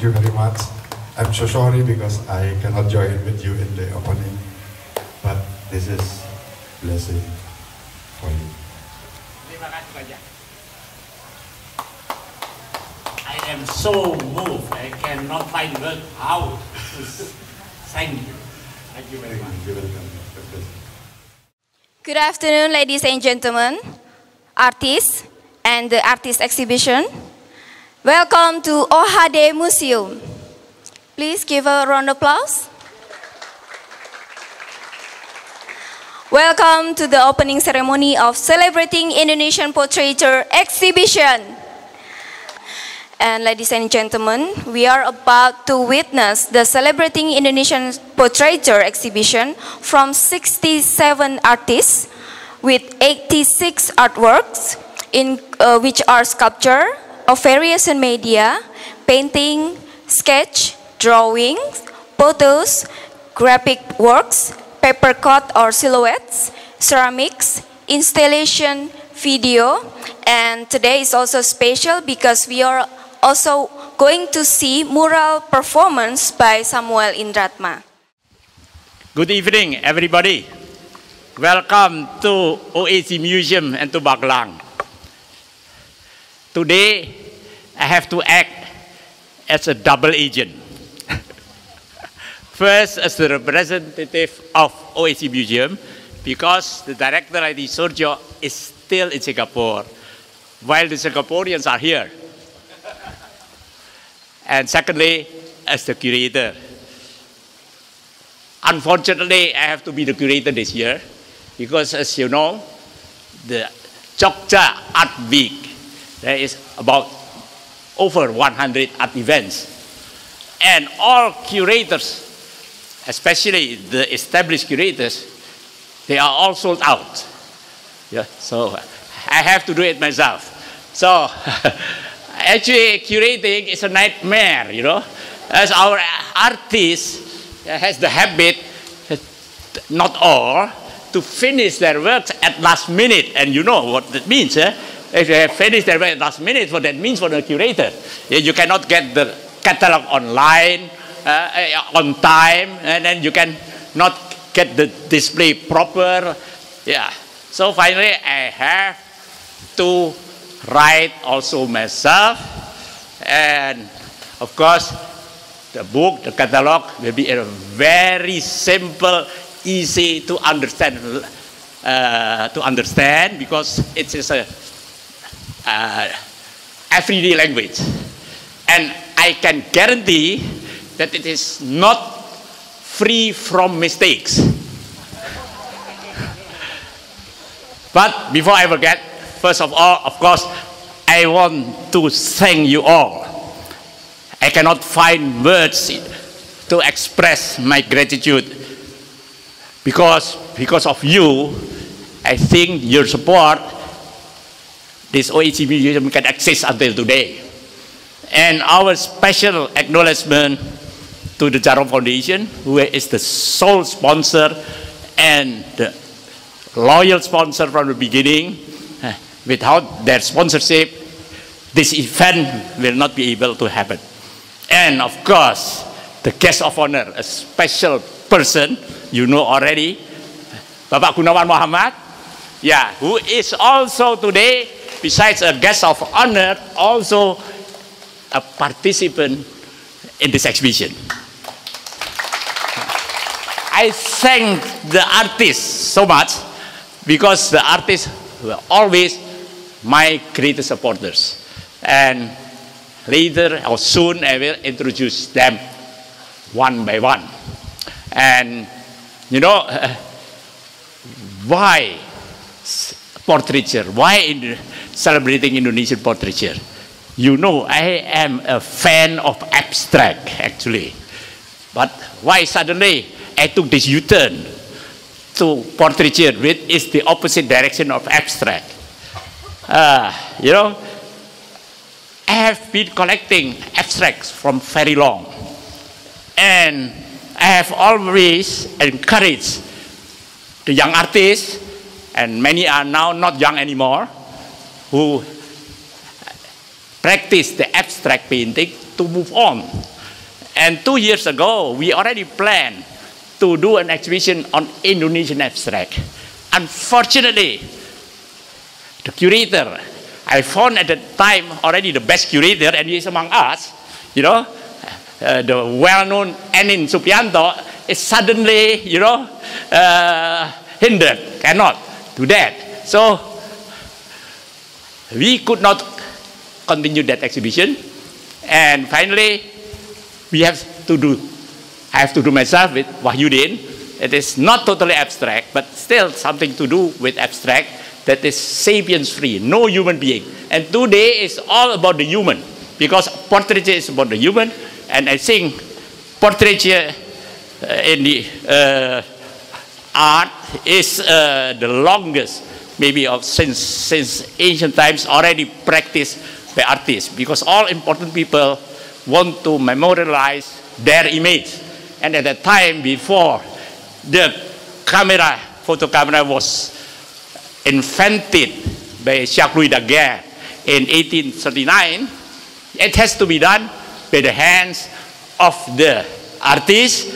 Thank you very much. I'm so sorry because I cannot join with you in the opening, but this is blessing for you. Terima kasih banyak. I am so moved. I cannot find words how to thank you. Thank you very much. You're welcome. Good afternoon, ladies and gentlemen, artists, and the artist exhibition. Welcome to OHD Museum. Please give a round of applause. Welcome to the opening ceremony of Celebrating Indonesian Portraiture exhibition. And ladies and gentlemen, we are about to witness the Celebrating Indonesian Portraiture exhibition from 67 artists with 86 artworks, in which are sculpture of various media, painting, sketch, drawings, photos, graphic works, paper cut or silhouettes, ceramics, installation, video, and today is also special because we are also going to see mural performance by Samuel Indratma. Good evening, everybody. Welcome to OAC Museum and to Baglang. Today, I have to act as a double agent. First, as the representative of OAC Museum, because the director, ID Surjo, is still in Singapore, while the Singaporeans are here. And secondly, as the curator. Unfortunately, I have to be the curator this year, because as you know, the Jogja Art Week, there is about over 100 art events. And all curators, especially the established curators, they are all sold out. Yeah, so I have to do it myself. So actually curating is a nightmare, you know, as our artists has the habit, not all, to finish their works at last minute. And you know what that means, eh? If they have finished their work at last minute, what that means for the curator. You cannot get the catalog online on time, and then you can not get the display proper. Yeah. So finally, I have to write also myself, and of course, the book, the catalog will be a very simple, easy to understand because it is a everyday language, and I can guarantee that it is not free from mistakes. But before I forget, first of all, of course, I want to thank you all. I cannot find words to express my gratitude because of you. I think your support, this OAC Museum can exist until today. And our special acknowledgement to the Jarom Foundation, who is the sole sponsor and the loyal sponsor from the beginning. Without their sponsorship, this event will not be able to happen. And of course, the guest of honor, a special person, you know already, Bapak Gunawan Muhammad, yeah, who is also today, besides a guest of honor, also a participant in this exhibition. I thank the artists so much because the artists were always my greatest supporters. And later or soon I will introduce them one by one. And you know, why portraiture? Why celebrating Indonesian portraiture? You know, I am a fan of abstract actually. But why suddenly I took this U-turn to portraiture, which is the opposite direction of abstract? You know, I have been collecting abstracts from very long. And I have always encouraged the young artists, and many are now not young anymore, who practice the abstract painting to move on And 2 years ago, we already planned to do an exhibition on Indonesian abstract. Unfortunately, the curator, I found at the time already the best curator, and he is among us, you know, the well-known Enin Supianto is suddenly, you know, hindered, cannot do that. So we could not continue that exhibition, and finally we have to do, I have to do myself with Wahyudin. It is not totally abstract, but still something to do with abstract that is sapience-free, no human being. And today is all about the human, because portraiture is about the human, and I think portraiture in the art is the longest, maybe since ancient times, already practiced by artists, because all important people want to memorialize their image. And at that time, before the camera, photo camera was invented by Jacques-Louis Daguerre in 1839, it has to be done by the hands of the artist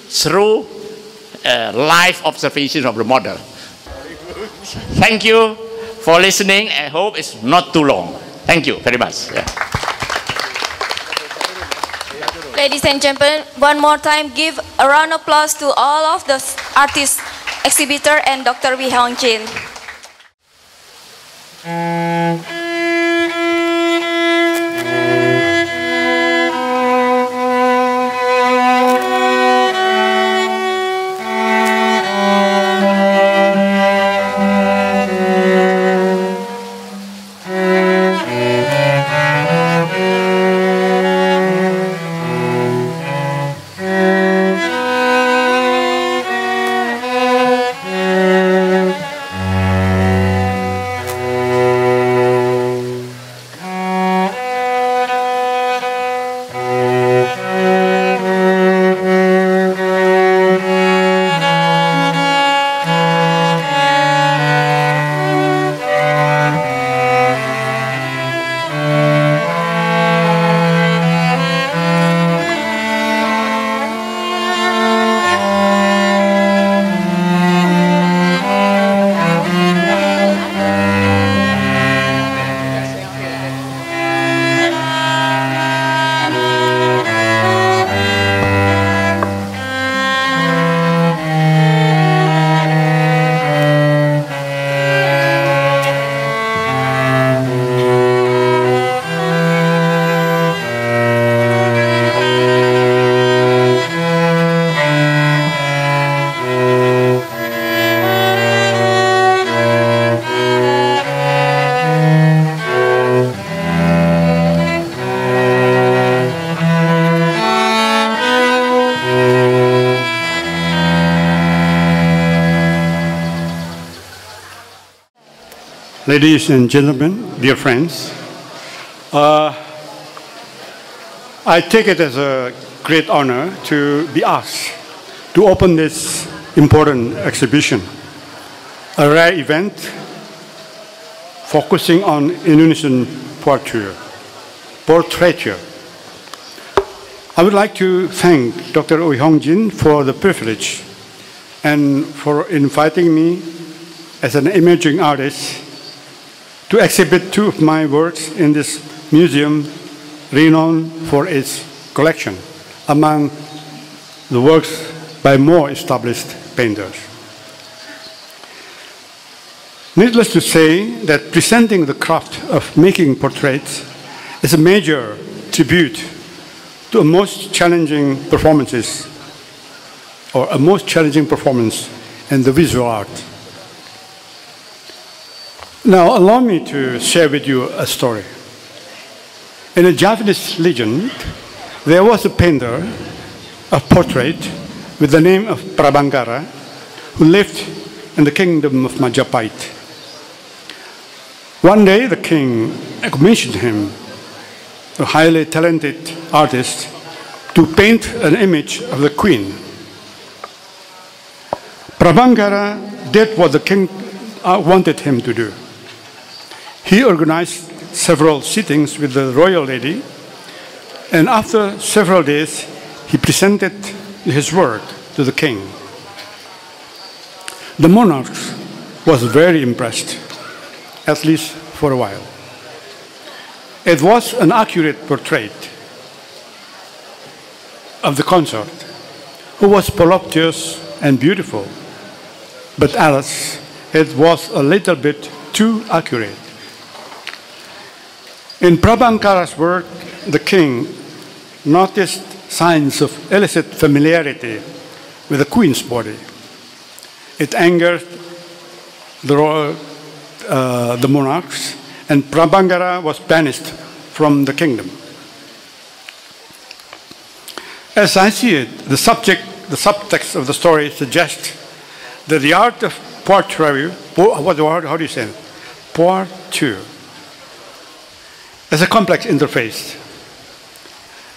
through live observation of the model. Thank you for listening. I hope it's not too long. Thank you very much. Yeah. Ladies and gentlemen, one more time, give a round of applause to all of the artists, exhibitor, and Dr. Wee Hong Jin. Ladies and gentlemen, dear friends, I take it as a great honor to be asked to open this important exhibition, a rare event focusing on Indonesian portraiture. I would like to thank Dr. Wee Hong Jin for the privilege and for inviting me as an emerging artist to exhibit two of my works in this museum renowned for its collection, among the works by more established painters. Needless to say that presenting the craft of making portraits is a major tribute to a most challenging performance in the visual art. Now, allow me to share with you a story. In a Javanese legend, there was a painter of portrait with the name of Prabangara who lived in the kingdom of Majapahit. One day, the king commissioned him, a highly talented artist, to paint an image of the queen. Prabangara did what the king wanted him to do. He organized several sittings with the royal lady, and after several days, he presented his work to the king. The monarch was very impressed, at least for a while. It was an accurate portrait of the consort, who was voluptuous and beautiful, but alas, it was a little bit too accurate. In Prabhakara's work, the king noticed signs of illicit familiarity with the queen's body. It angered the monarchs, and Prabhakara was banished from the kingdom. As I see it, the subtext of the story suggests that the art of portraiture, how do you say it? Portraiture, is a complex interface.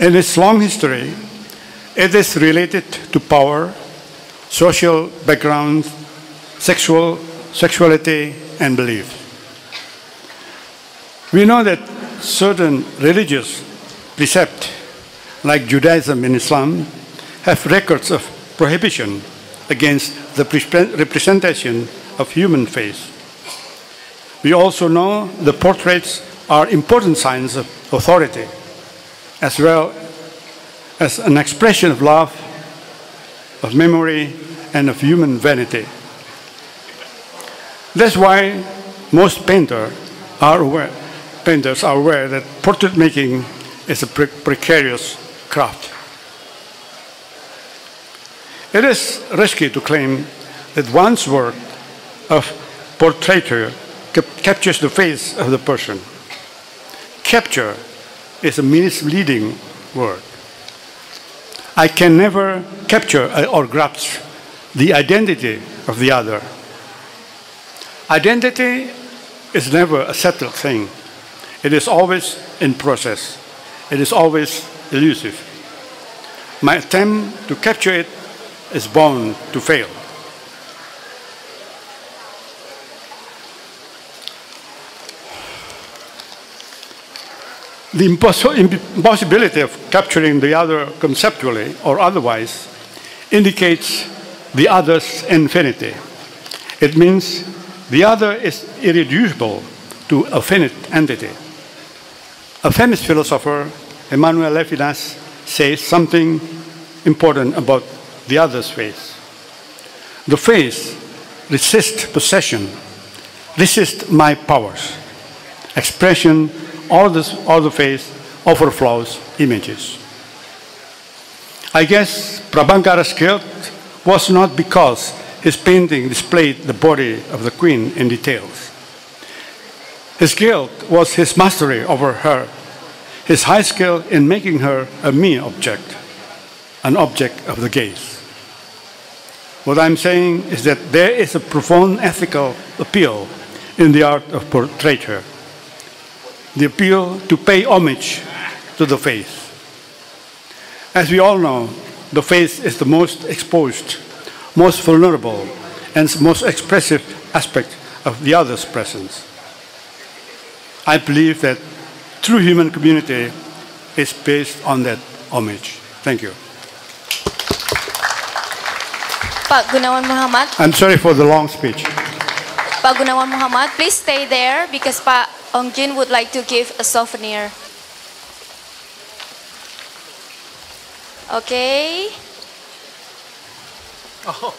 In its long history, it is related to power, social background, sexuality, and belief. We know that certain religious precepts, like Judaism and Islam, have records of prohibition against the representation of human face. We also know the portraits are important signs of authority, as well as an expression of love, of memory, and of human vanity. That's why most painters are aware that portrait making is a precarious craft. It is risky to claim that one's work of portraiture captures the face of the person. Capture is a misleading word. I can never capture or grasp the identity of the other. Identity is never a settled thing. It is always in process. It is always elusive. My attempt to capture it is bound to fail. The impossibility of capturing the other conceptually or otherwise indicates the other's infinity. It means the other is irreducible to a finite entity. A famous philosopher, Emmanuel Levinas, says something important about the other's face. The face resists possession, resists my powers. Expression, all the face overflows images. I guess Prabhakara's guilt was not because his painting displayed the body of the queen in details. His guilt was his mastery over her, his high skill in making her a mere object, an object of the gaze. What I'm saying is that there is a profound ethical appeal in the art of portraiture, the appeal to pay homage to the face. As we all know, the face is the most exposed, most vulnerable, and most expressive aspect of the other's presence. I believe that true human community is based on that homage. Thank you. Pak Gunawan Muhammad. I'm sorry for the long speech. Pak Gunawan Muhammad, please stay there because Pak Hong Jin would like to give a souvenir. Okay. Oh.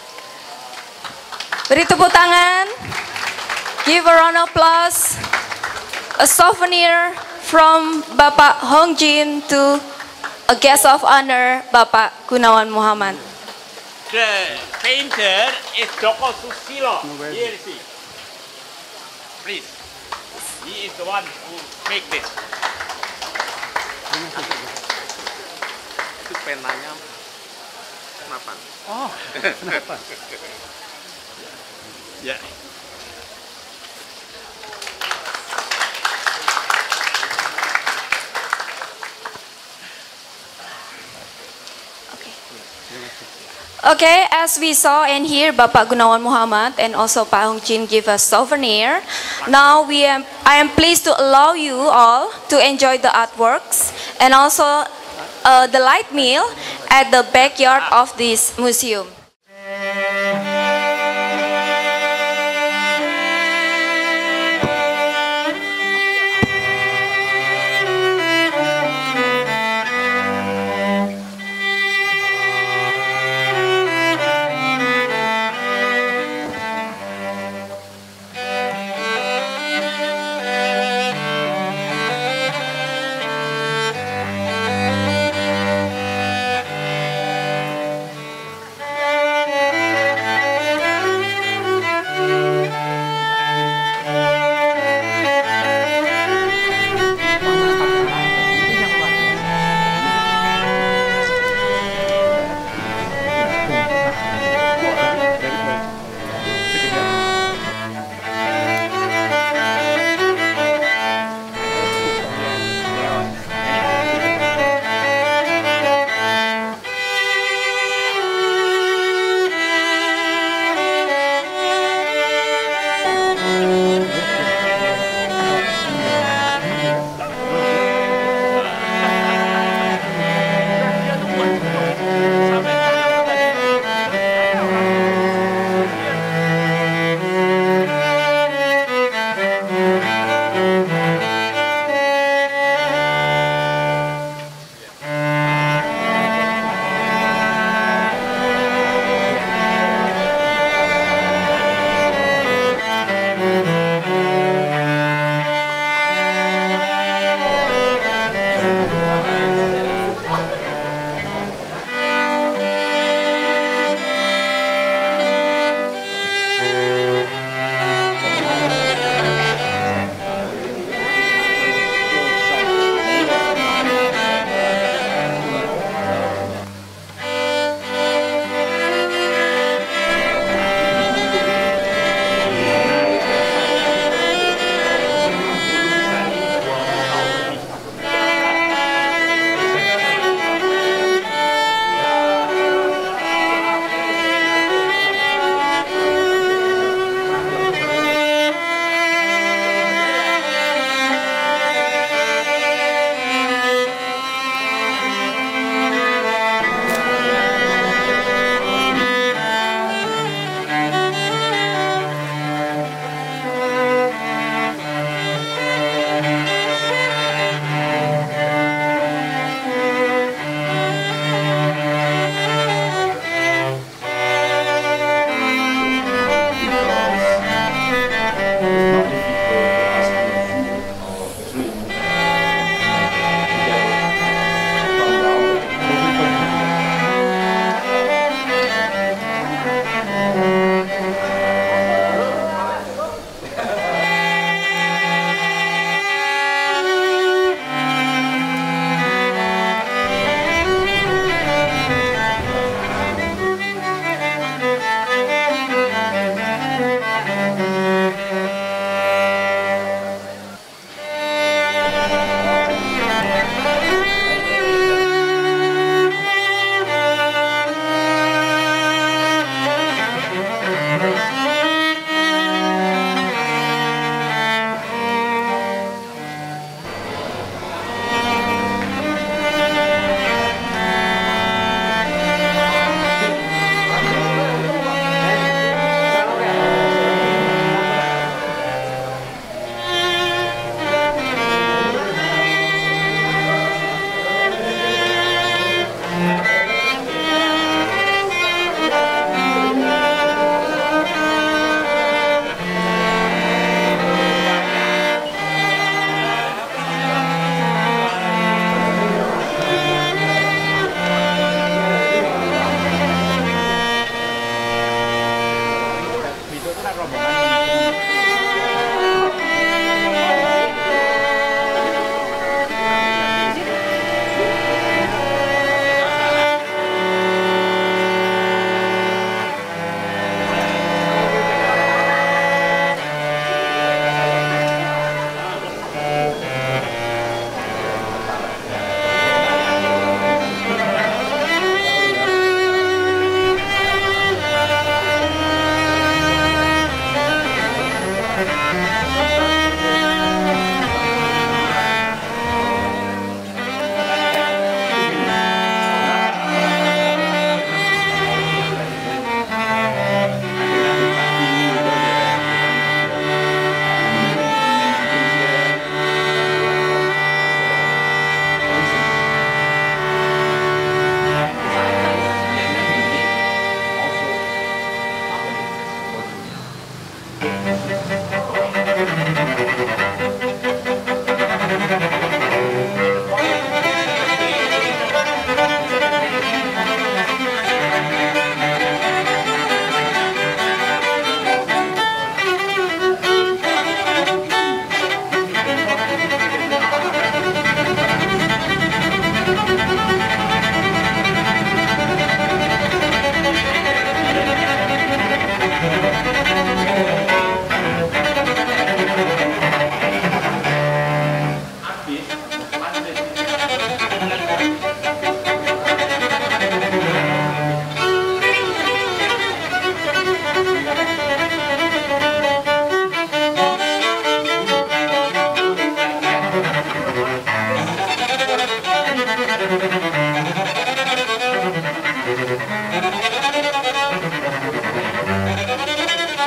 Beri tepuk tangan. Give a round of applause. A souvenir from Bapak Hong Jin to a guest of honor, Bapak Gunawan Muhammad. The painter is Joko Susilo. Here is he. Please. He is the one who make this. Itu penanya kenapa? Oh, kenapa? Yeah. Okay, as we saw and hear Bapak Gunawan Muhammad and also Pak Hong Jin give us souvenir. Now I am pleased to allow you all to enjoy the artworks and also the light meal. at the backyard of this museum.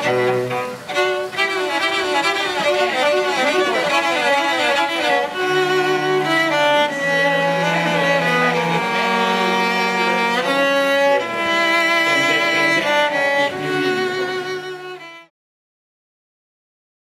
you.